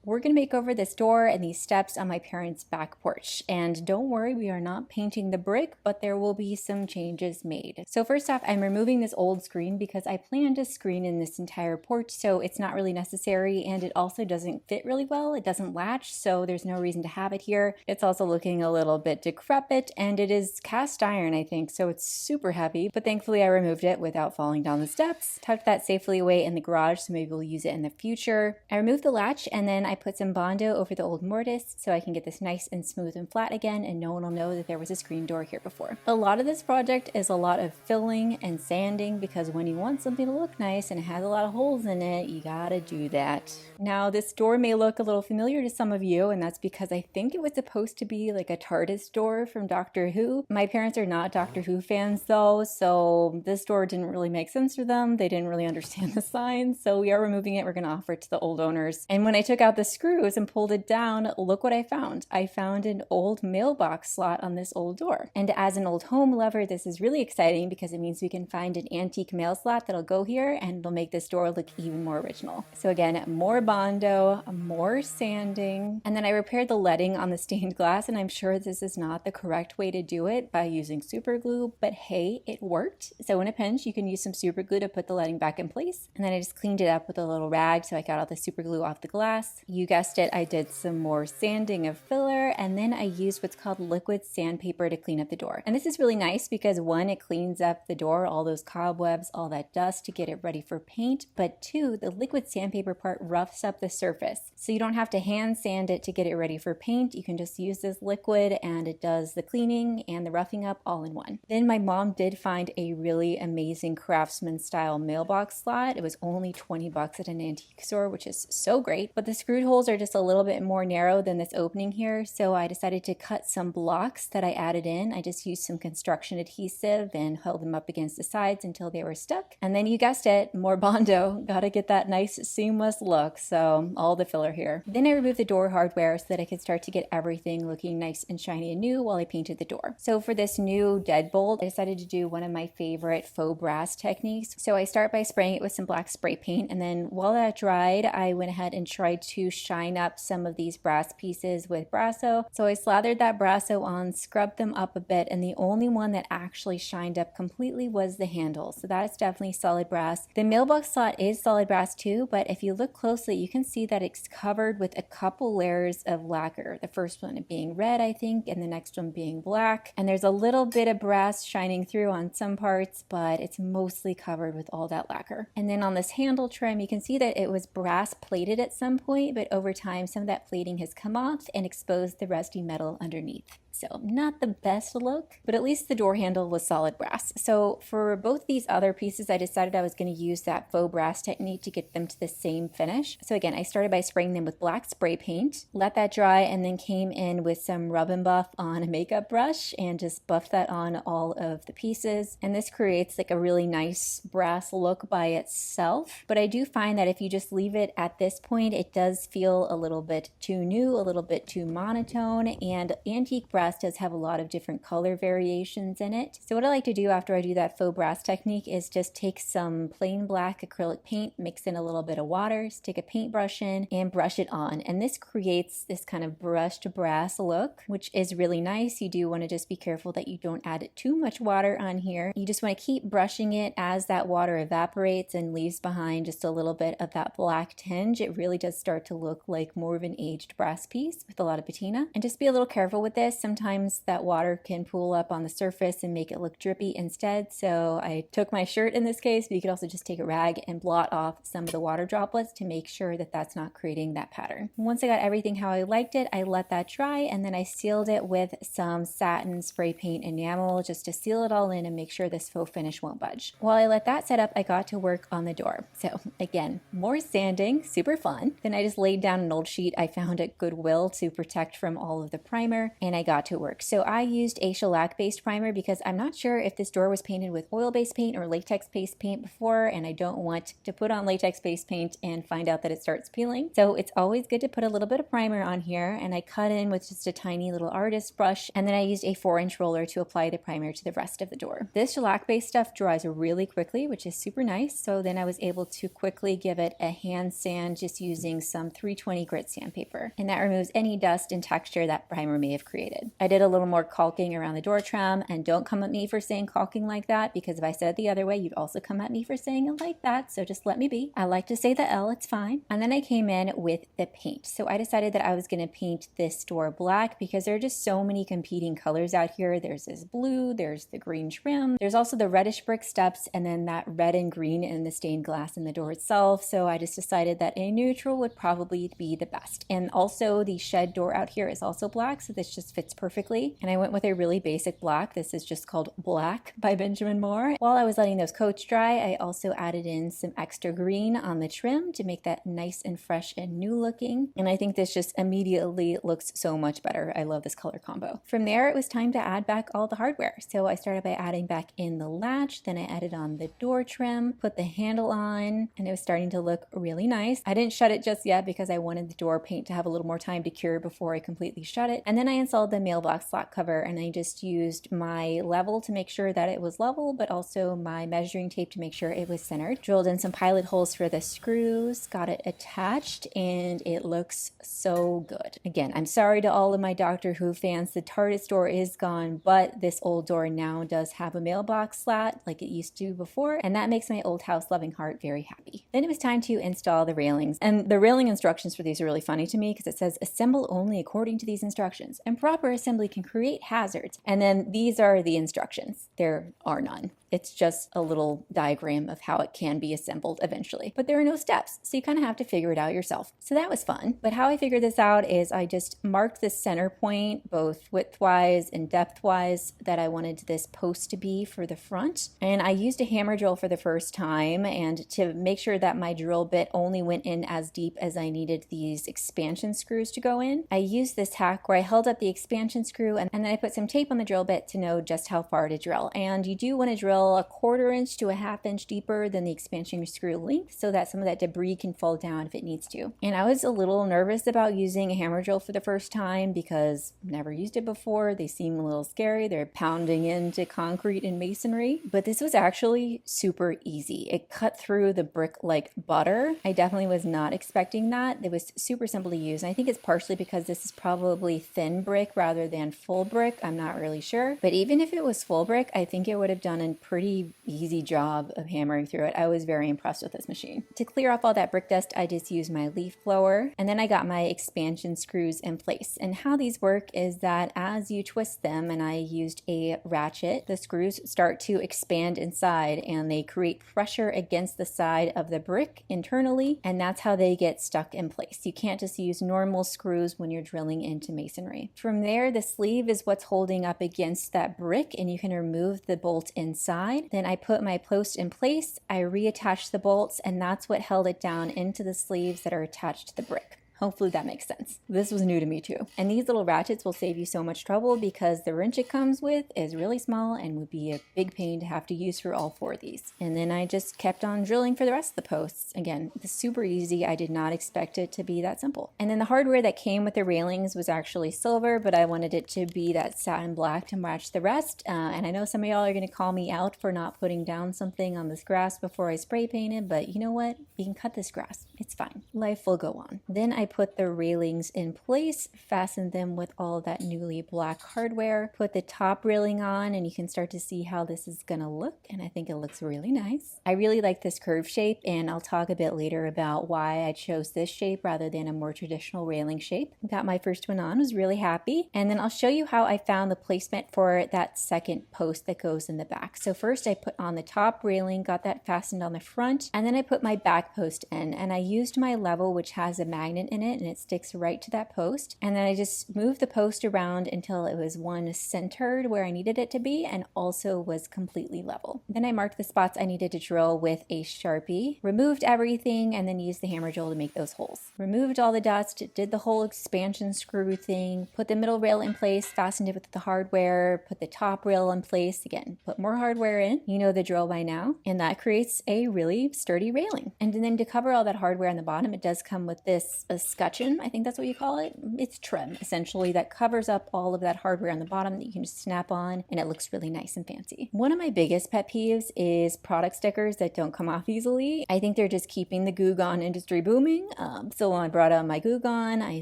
we're gonna make over this door and these steps on my parents' back porch. And don't worry, we are not painting the brick, but there will be some changes made. So first off, I'm removing this old screen because I plan to screen in this entire porch, so it's not really necessary, and it also doesn't fit really well. It doesn't latch, so there's no reason to have it here. It's also looking a little bit decrepit, and it is cast iron, I think, so it's super heavy, but thankfully I removed it without falling down the steps. Tucked that safely away in the garage, so maybe we'll use it in the future. I removed the latch, and then I put some Bondo over the old mortise so I can get this nice and smooth and flat again, and no one will know that there was a screen door here before. A lot of this project is a lot of filling and sanding, because when you want something to look nice and it has a lot of holes in it, you gotta do that. Now, this door may look a little familiar to some of you, and that's because I think it was supposed to be like a TARDIS door from Doctor Who. My parents are not Doctor Who fans though, so this door didn't really make sense for them. They didn't really understand the signs, so we are removing it. We're gonna offer it to the old owners. And when I took out the screws and pulled it down, look what I found. I found an old mailbox slot on this old door. And as an old home lover, this is really exciting because it means we can find an antique mail slot that'll go here, and it'll make this door look even more original. So again, more Bondo, more sanding, and then I repaired the leading on the stained glass, and I'm sure this is not the correct way to do it by using super glue, but hey, it worked. So in a pinch, you can use some super glue to put the leading back in place, and then I just cleaned it up with a little rag so I got all the super glue off the glass. You guessed it, I did some more sanding of filler, and then I used what's called liquid sandpaper to clean up the door. And this is really nice because one, it cleans up the door, all those cobwebs, all that dust, to get it ready for paint, but two, the liquid sandpaper part roughs up the surface. So you don't have to hand sand it to get it ready for paint. You can just use this liquid and it does the cleaning and the roughing up all in one. Then my mom did find a really amazing craftsman style mailbox slot. It was only 20 bucks at an antique store, which is so great, but the screwed holes are just a little bit more narrow than this opening here. So I decided to cut some blocks that I added in. I just used some construction adhesive and held them up against the sides until they were stuck. And then you guessed it, more Bondo. Gotta get that nice seamless look. So all the filler here. Then I removed the door hardware so that I could start to get everything looking nice and shiny and new while I painted the door. So for this new deadbolt, I decided to do one of my favorite faux brass techniques. So I start by spraying it with some black spray paint, and then while that dried, I went ahead and tried to shine up some of these brass pieces with Brasso. So I slathered that Brasso on, scrubbed them up a bit, and the only one that actually shined up completely was the handle. So that is definitely solid brass. The mailbox slot is solid brass too, but if you look closely, you can see that it's covered with a couple layers of lacquer. The first one being red, I think, and the next one being black. And there's a little bit of brass shining through on some parts, but it's mostly covered with all that lacquer. And then on this handle trim, you can see that it was brass plated at some point, but over time, some of that plating has come off and exposed the rusty metal underneath. So not the best look, but at least the door handle was solid brass. So for both these other pieces, I decided I was going to use that faux brass technique to get them to the same finish. So again, I started by spraying them with black spray paint, let that dry, and then came in with some rub and buff on a makeup brush and just buffed that on all of the pieces. And this creates like a really nice brass look by itself. But I do find that if you just leave it at this point, it does feel a little bit too new, a little bit too monotone, and antique brass does have a lot of different color variations in it. So what I like to do after I do that faux brass technique is just take some plain black acrylic paint, mix in a little bit of water, stick a paintbrush in, and brush it on. And this creates this kind of brushed brass look, which is really nice. You do want to just be careful that you don't add too much water on here. You just want to keep brushing it as that water evaporates and leaves behind just a little bit of that black tinge. It really does start to look like more of an aged brass piece with a lot of patina. And just be a little careful with this. Sometimes that water can pool up on the surface and make it look drippy instead. So I took my shirt in this case, but you could also just take a rag and blot off some of the water droplets to make sure that that's not creating that pattern. Once I got everything how I liked it, I let that dry, and then I sealed it with some satin spray paint enamel just to seal it all in and make sure this faux finish won't budge. While I let that set up, I got to work on the door. So again, more sanding, super fun. Then I just laid down an old sheet I found at Goodwill to protect from all of the primer, and I got got to work. So I used a shellac-based primer because I'm not sure if this door was painted with oil-based paint or latex-based paint before, and I don't want to put on latex-based paint and find out that it starts peeling. So it's always good to put a little bit of primer on here, and I cut in with just a tiny little artist brush, and then I used a 4-inch roller to apply the primer to the rest of the door. This shellac-based stuff dries really quickly, which is super nice. So then I was able to quickly give it a hand sand just using some 320 grit sandpaper, and that removes any dust and texture that primer may have created. I did a little more caulking around the door trim, and don't come at me for saying caulking like that, because if I said it the other way, you'd also come at me for saying it like that, so just let me be. I like to say the L, it's fine. And then I came in with the paint. So I decided that I was going to paint this door black because there are just so many competing colors out here. There's this blue, there's the green trim, there's also the reddish brick steps, and then that red and green in the stained glass in the door itself. So I just decided that a neutral would probably be the best. And also the shed door out here is also black, so this just fits perfectly. And I went with a really basic black. This is just called Black by Benjamin Moore. While I was letting those coats dry, I also added in some extra green on the trim to make that nice and fresh and new looking. And I think this just immediately looks so much better. I love this color combo. From there, it was time to add back all the hardware. So I started by adding back in the latch, then I added on the door trim, put the handle on, and it was starting to look really nice. I didn't shut it just yet because I wanted the door paint to have a little more time to cure before I completely shut it. And then I installed the mailbox slot cover, and I just used my level to make sure that it was level, but also my measuring tape to make sure it was centered. Drilled in some pilot holes for the screws, got it attached, and it looks so good. Again, I'm sorry to all of my Doctor Who fans, the TARDIS door is gone, but this old door now does have a mailbox slat like it used to before, and that makes my old house loving heart very happy. Then it was time to install the railings, and the railing instructions for these are really funny to me because it says assemble only according to these instructions, and proper assembly can create hazards. And then these are the instructions. There are none. It's just a little diagram of how it can be assembled eventually. But there are no steps, so you kind of have to figure it out yourself. So that was fun. But how I figured this out is I just marked the center point, both width-wise and depth-wise, that I wanted this post to be for the front. And I used a hammer drill for the first time, and to make sure that my drill bit only went in as deep as I needed these expansion screws to go in, I used this hack where I held up the expansion screw and then I put some tape on the drill bit to know just how far to drill. And you do want to drill a 1/4 inch to a 1/2 inch deeper than the expansion screw length so that some of that debris can fall down if it needs to. And I was a little nervous about using a hammer drill for the first time because I've never used it before. They seem a little scary. They're pounding into concrete and masonry, but this was actually super easy. It cut through the brick like butter. I definitely was not expecting that. It was super simple to use. And I think it's partially because this is probably thin brick rather than full brick. I'm not really sure. But even if it was full brick, I think it would have done a pretty easy job of hammering through it. I was very impressed with this machine. To clear off all that brick dust, I just used my leaf blower, and then I got my expansion screws in place. And how these work is that as you twist them, and I used a ratchet, the screws start to expand inside and they create pressure against the side of the brick internally, and that's how they get stuck in place. You can't just use normal screws when you're drilling into masonry. From there, the sleeve is what's holding up against that brick, and you can remove the bolt inside. Then I put my post in place, I reattached the bolts, and that's what held it down into the sleeves that are attached to the brick. Hopefully that makes sense. This was new to me too. And these little ratchets will save you so much trouble because the wrench it comes with is really small and would be a big pain to have to use for all 4 of these. And then I just kept on drilling for the rest of the posts. Again, it's super easy. I did not expect it to be that simple. And then the hardware that came with the railings was actually silver, but I wanted it to be that satin black to match the rest. And I know some of y'all are gonna call me out for not putting down something on this grass before I spray painted, but you know what? We can cut this grass. It's fine. Life will go on. Then I put the railings in place, fastened them with all that newly black hardware, put the top railing on, and you can start to see how this is gonna look, and I think it looks really nice. I really like this curve shape, and I'll talk a bit later about why I chose this shape rather than a more traditional railing shape. Got my first one on, was really happy, and then I'll show you how I found the placement for that second post that goes in the back. So first I put on the top railing, got that fastened on the front, and then I put my back post in, and I used my level, which has a magnet in pin it and it sticks right to that post. And then I just moved the post around until it was one centered where I needed it to be and also was completely level. Then I marked the spots I needed to drill with a Sharpie, removed everything, and then used the hammer drill to make those holes. Removed all the dust, did the whole expansion screw thing, put the middle rail in place, fastened it with the hardware, put the top rail in place, again, put more hardware in, you know the drill by now, and that creates a really sturdy railing. And then to cover all that hardware on the bottom, it does come with this escutcheon, I think that's what you call it. It's trim, essentially, that covers up all of that hardware on the bottom that you can just snap on, and it looks really nice and fancy. One of my biggest pet peeves is product stickers that don't come off easily. I think they're just keeping the Goo Gone industry booming. So when I brought out my Goo Gone, I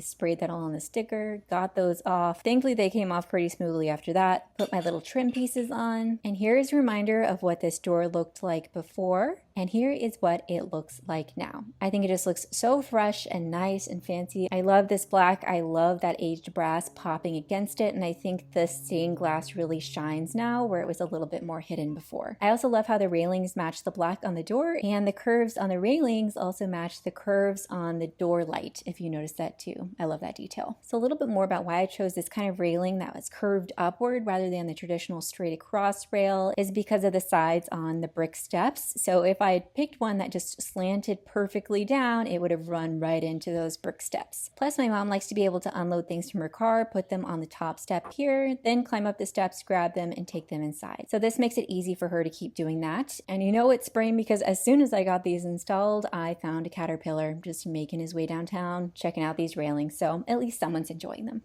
sprayed that all on the sticker, got those off. Thankfully, they came off pretty smoothly after that. Put my little trim pieces on. And here is a reminder of what this door looked like before. And here is what it looks like now. I think it just looks so fresh and nice and fancy. I love this black. I love that aged brass popping against it. And I think the stained glass really shines now where it was a little bit more hidden before. I also love how the railings match the black on the door, and the curves on the railings also match the curves on the door light, if you notice that too. I love that detail. So a little bit more about why I chose this kind of railing that was curved upward rather than the traditional straight across rail is because of the sides on the brick steps. So if I had picked one that just slanted perfectly down, it would have run right into those brick steps. Plus, my mom likes to be able to unload things from her car, put them on the top step here, then climb up the steps, grab them, and take them inside. So this makes it easy for her to keep doing that. And you know it's spring because as soon as I got these installed, I found a caterpillar just making his way downtown, checking out these railings. So at least someone's enjoying them.